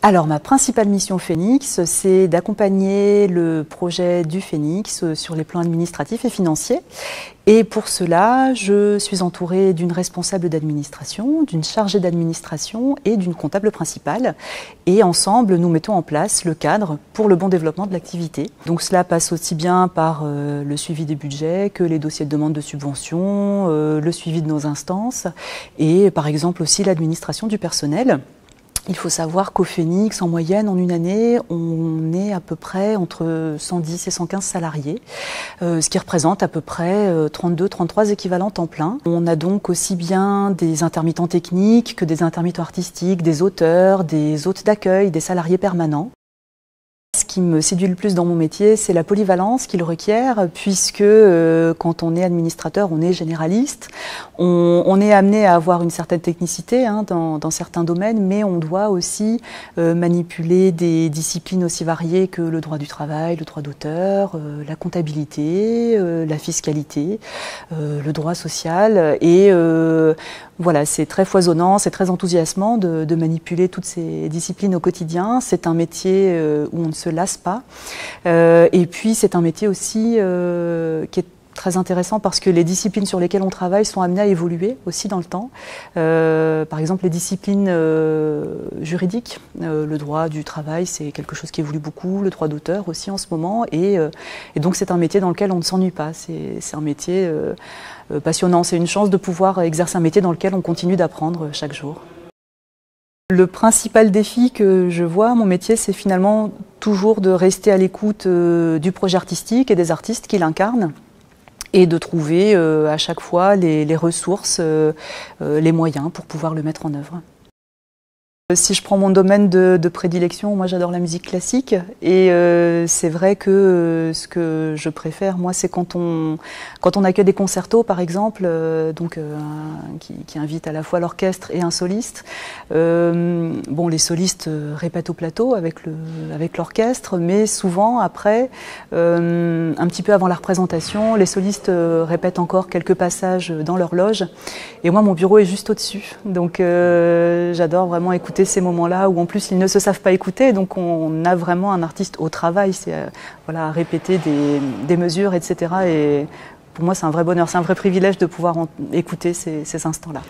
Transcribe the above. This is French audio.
Alors, ma principale mission Phoenix, c'est d'accompagner le projet du Phoenix sur les plans administratifs et financiers. Et pour cela, je suis entourée d'une responsable d'administration, d'une chargée d'administration et d'une comptable principale. Et ensemble, nous mettons en place le cadre pour le bon développement de l'activité. Donc cela passe aussi bien par le suivi des budgets que les dossiers de demande de subvention, le suivi de nos instances et par exemple aussi l'administration du personnel. Il faut savoir qu'au Phoenix, en moyenne, en une année, on est à peu près entre 110 et 115 salariés, ce qui représente à peu près 32-33 équivalents temps plein. On a donc aussi bien des intermittents techniques que des intermittents artistiques, des auteurs, des hôtes d'accueil, des salariés permanents. Ce qui me séduit le plus dans mon métier, c'est la polyvalence qu'il requiert, puisque quand on est administrateur, on est généraliste. On est amené à avoir une certaine technicité dans certains domaines, mais on doit aussi manipuler des disciplines aussi variées que le droit du travail, le droit d'auteur, la comptabilité, la fiscalité, le droit social. Et voilà, c'est très foisonnant, c'est très enthousiasmant de manipuler toutes ces disciplines au quotidien. C'est un métier où on ne se lasse pas. Et puis c'est un métier aussi qui est très intéressant parce que les disciplines sur lesquelles on travaille sont amenées à évoluer aussi dans le temps. Par exemple, les disciplines juridiques, le droit du travail, c'est quelque chose qui évolue beaucoup, le droit d'auteur aussi en ce moment. Et donc c'est un métier dans lequel on ne s'ennuie pas. C'est un métier passionnant. C'est une chance de pouvoir exercer un métier dans lequel on continue d'apprendre chaque jour. Le principal défi que je vois à mon métier, c'est finalement toujours de rester à l'écoute du projet artistique et des artistes qui l'incarnent et de trouver à chaque fois les ressources, les moyens pour pouvoir le mettre en œuvre. Si je prends mon domaine de prédilection, moi j'adore la musique classique et c'est vrai que ce que je préfère, moi, c'est quand on accueille des concertos, par exemple, qui invitent à la fois l'orchestre et un soliste. Bon, les solistes répètent au plateau avec l'orchestre, mais souvent après, un petit peu avant la représentation, les solistes répètent encore quelques passages dans leur loge. Et moi, mon bureau est juste au-dessus, donc j'adore vraiment écouter ces moments-là où en plus ils ne se savent pas écouter, donc on a vraiment un artiste au travail, c'est voilà, répéter des mesures, etc. Et pour moi c'est un vrai bonheur, c'est un vrai privilège de pouvoir écouter ces instants-là.